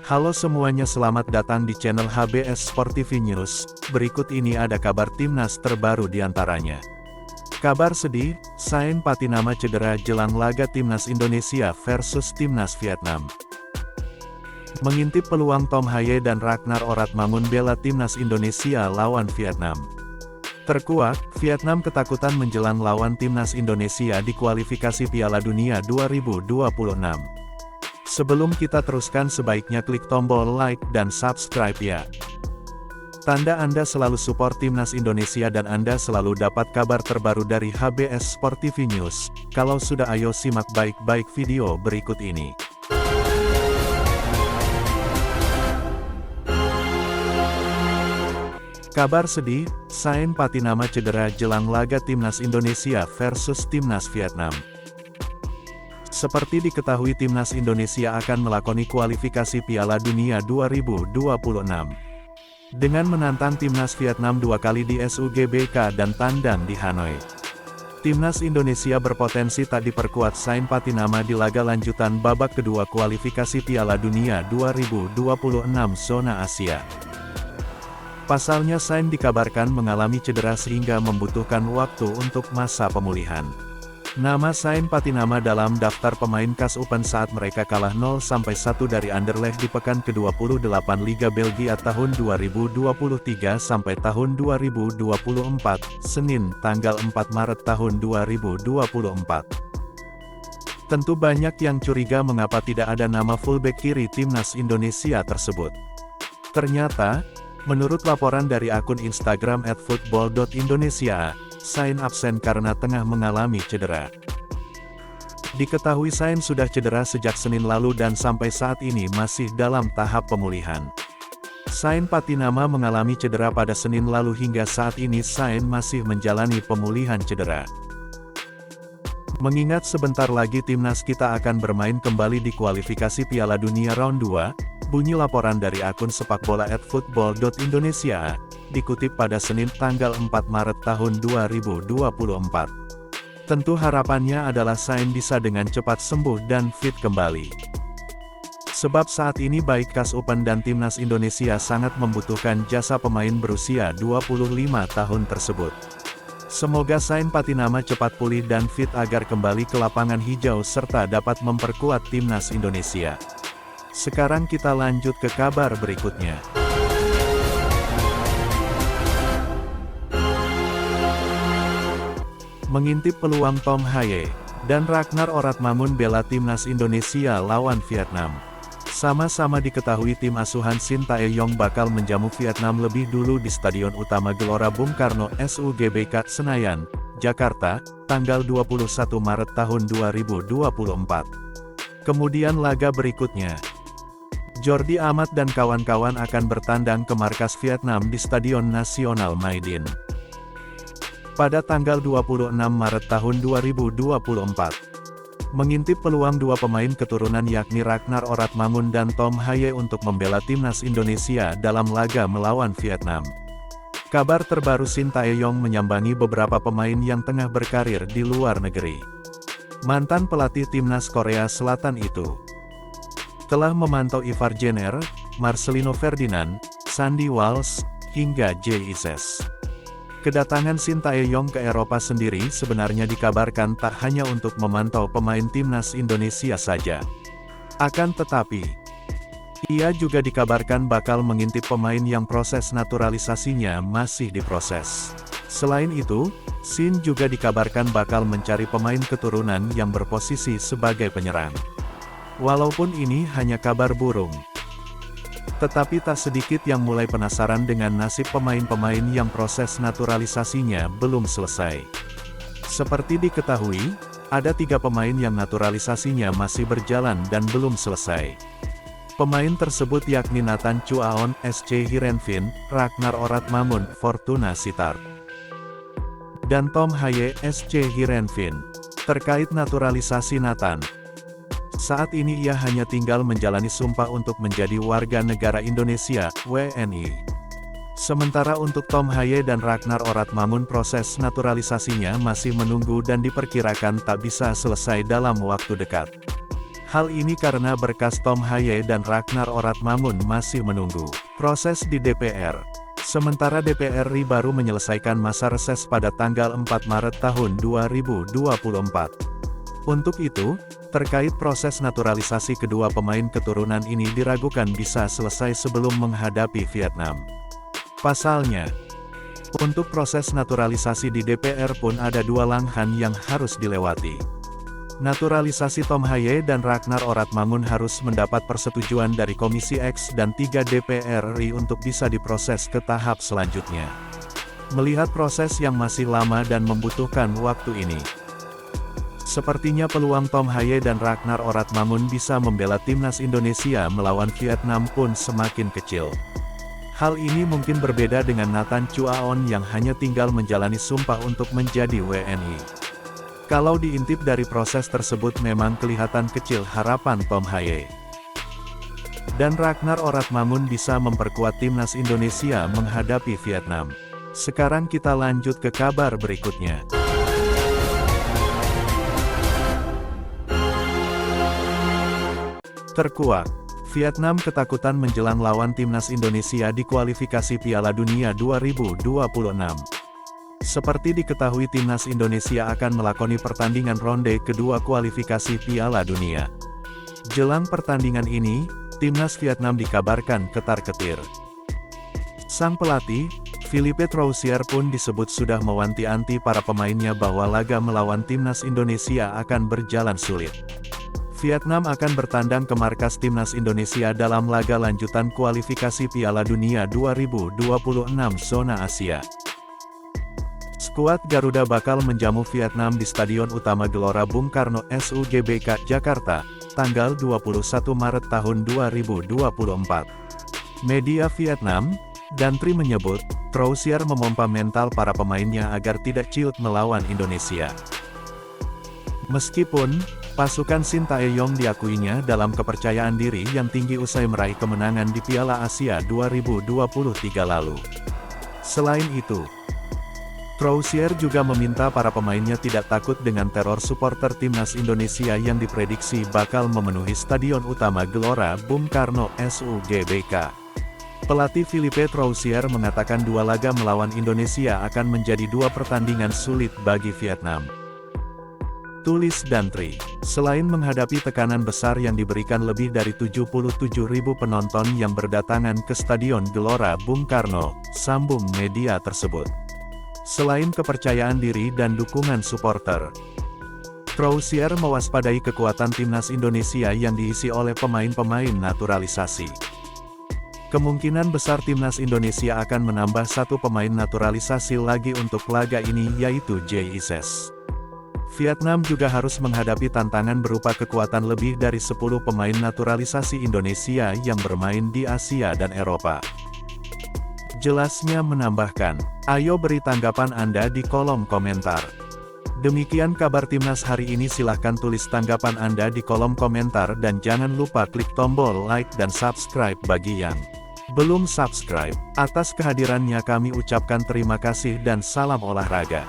Halo semuanya, selamat datang di channel HBS Sport TV News. Berikut ini ada kabar timnas terbaru diantaranya. Kabar sedih, Sain Patinama cedera jelang laga timnas Indonesia versus timnas Vietnam. Mengintip peluang Tom Haye dan Ragnar Oratmangun bela timnas Indonesia lawan Vietnam. Terkuak, Vietnam ketakutan menjelang lawan timnas Indonesia di kualifikasi Piala Dunia 2026. Sebelum kita teruskan, sebaiknya klik tombol like dan subscribe ya. Tanda Anda selalu support timnas Indonesia dan Anda selalu dapat kabar terbaru dari HBS Sport TV News. Kalau sudah, ayo simak baik-baik video berikut ini. Kabar sedih, Sain Patinama cedera jelang laga timnas Indonesia versus timnas Vietnam. Seperti diketahui, timnas Indonesia akan melakoni kualifikasi Piala Dunia 2026. Dengan menantang timnas Vietnam 2 kali di SUGBK dan tandang di Hanoi. Timnas Indonesia berpotensi tak diperkuat Sain Patinama di laga lanjutan babak kedua kualifikasi Piala Dunia 2026 zona Asia. Pasalnya, Sain dikabarkan mengalami cedera sehingga membutuhkan waktu untuk masa pemulihan. Nama Sain Patinama dalam daftar pemain KAS Open saat mereka kalah 0-1 dari Anderlecht di pekan ke-28 Liga Belgia tahun 2023 sampai tahun 2024, Senin, tanggal 4 Maret tahun 2024. Tentu banyak yang curiga mengapa tidak ada nama fullback kiri timnas Indonesia tersebut. Ternyata, menurut laporan dari akun Instagram @football.indonesia, Sain absen karena tengah mengalami cedera. Diketahui Sain sudah cedera sejak Senin lalu dan sampai saat ini masih dalam tahap pemulihan. Sain Patinama mengalami cedera pada Senin lalu, hingga saat ini Sain masih menjalani pemulihan cedera. Mengingat sebentar lagi timnas kita akan bermain kembali di kualifikasi Piala Dunia Round 2, bunyi laporan dari akun sepakbola @football.indonesia, dikutip pada Senin tanggal 4 Maret tahun 2024. Tentu harapannya adalah Sain bisa dengan cepat sembuh dan fit kembali. Sebab saat ini baik KAS Open dan timnas Indonesia sangat membutuhkan jasa pemain berusia 25 tahun tersebut. Semoga Sain Patinama cepat pulih dan fit agar kembali ke lapangan hijau serta dapat memperkuat timnas Indonesia. Sekarang kita lanjut ke kabar berikutnya. Mengintip peluang Tom Haye dan Ragnar Oratmangun bela timnas Indonesia lawan Vietnam. Sama-sama diketahui tim asuhan Shin Tae-yong bakal menjamu Vietnam lebih dulu di Stadion Utama Gelora Bung Karno SUGBK Senayan, Jakarta, tanggal 21 Maret tahun 2024. Kemudian laga berikutnya, Jordi Amat dan kawan-kawan akan bertandang ke markas Vietnam di Stadion Nasional Mai Dinh pada tanggal 26 Maret tahun 2024. Mengintip peluang dua pemain keturunan yakni Ragnar Oratmangun dan Tom Haye untuk membela timnas Indonesia dalam laga melawan Vietnam. Kabar terbaru, Shin Tae-yong menyambangi beberapa pemain yang tengah berkarir di luar negeri. Mantan pelatih timnas Korea Selatan itu telah memantau Ivar Jenner, Marcelino Ferdinand, Sandy Walsh, hingga Jay Ises. Kedatangan Shin Tae-yong ke Eropa sendiri sebenarnya dikabarkan tak hanya untuk memantau pemain timnas Indonesia saja. Akan tetapi, ia juga dikabarkan bakal mengintip pemain yang proses naturalisasinya masih diproses. Selain itu, Shin juga dikabarkan bakal mencari pemain keturunan yang berposisi sebagai penyerang. Walaupun ini hanya kabar burung, tetapi tak sedikit yang mulai penasaran dengan nasib pemain-pemain yang proses naturalisasinya belum selesai. Seperti diketahui, ada 3 pemain yang naturalisasinya masih berjalan dan belum selesai. Pemain tersebut yakni Nathan Chuaon, SC Heerenveen, Ragnar Oratmangun, Fortuna Sittard, dan Tom Haye, SC Heerenveen. Terkait naturalisasi Nathan, saat ini ia hanya tinggal menjalani sumpah untuk menjadi warga negara Indonesia, WNI. Sementara untuk Tom Haye dan Ragnar Oratmangun, proses naturalisasinya masih menunggu dan diperkirakan tak bisa selesai dalam waktu dekat. Hal ini karena berkas Tom Haye dan Ragnar Oratmangun masih menunggu proses di DPR. Sementara DPR RI baru menyelesaikan masa reses pada tanggal 4 Maret tahun 2024. Untuk itu, terkait proses naturalisasi kedua pemain keturunan ini diragukan bisa selesai sebelum menghadapi Vietnam. Pasalnya, untuk proses naturalisasi di DPR pun ada dua langkah yang harus dilewati. Naturalisasi Tom Haye dan Ragnar Oratmangun harus mendapat persetujuan dari Komisi X dan 3 DPR RI untuk bisa diproses ke tahap selanjutnya. Melihat proses yang masih lama dan membutuhkan waktu ini, sepertinya peluang Tom Haye dan Ragnar Oratmangun bisa membela timnas Indonesia melawan Vietnam pun semakin kecil. Hal ini mungkin berbeda dengan Nathan Chuaon yang hanya tinggal menjalani sumpah untuk menjadi WNI. Kalau diintip dari proses tersebut memang kelihatan kecil harapan Tom Haye dan Ragnar Oratmangun bisa memperkuat timnas Indonesia menghadapi Vietnam. Sekarang kita lanjut ke kabar berikutnya. Terkuak, Vietnam ketakutan menjelang lawan timnas Indonesia di kualifikasi Piala Dunia 2026. Seperti diketahui timnas Indonesia akan melakoni pertandingan ronde kedua kualifikasi Piala Dunia. Jelang pertandingan ini, timnas Vietnam dikabarkan ketar-ketir. Sang pelatih, Philippe Troussier pun disebut sudah mewanti-wanti para pemainnya bahwa laga melawan timnas Indonesia akan berjalan sulit. Vietnam akan bertandang ke markas timnas Indonesia dalam laga lanjutan kualifikasi Piala Dunia 2026 zona Asia. Skuad Garuda bakal menjamu Vietnam di Stadion Utama Gelora Bung Karno SUGBK, Jakarta, tanggal 21 Maret tahun 2024. Media Vietnam dan Tri menyebut, Troussier memompa mental para pemainnya agar tidak ciut melawan Indonesia. Meskipun, pasukan Sintayong diakuinya dalam kepercayaan diri yang tinggi usai meraih kemenangan di Piala Asia 2023 lalu. Selain itu, Troussier juga meminta para pemainnya tidak takut dengan teror supporter timnas Indonesia yang diprediksi bakal memenuhi Stadion Utama Gelora Bung Karno SUGBK. Pelatih Philippe Troussier mengatakan dua laga melawan Indonesia akan menjadi dua pertandingan sulit bagi Vietnam. Tulis dan Tri, selain menghadapi tekanan besar yang diberikan lebih dari 77.000 penonton yang berdatangan ke Stadion Gelora Bung Karno, sambung media tersebut. Selain kepercayaan diri dan dukungan supporter, Troussier mewaspadai kekuatan timnas Indonesia yang diisi oleh pemain-pemain naturalisasi. Kemungkinan besar timnas Indonesia akan menambah satu pemain naturalisasi lagi untuk laga ini yaitu Jay Ises. Vietnam juga harus menghadapi tantangan berupa kekuatan lebih dari 10 pemain naturalisasi Indonesia yang bermain di Asia dan Eropa. Jelasnya menambahkan, ayo beri tanggapan Anda di kolom komentar. Demikian kabar timnas hari ini, silahkan tulis tanggapan Anda di kolom komentar dan jangan lupa klik tombol like dan subscribe bagi yang belum subscribe. Atas kehadirannya kami ucapkan terima kasih dan salam olahraga.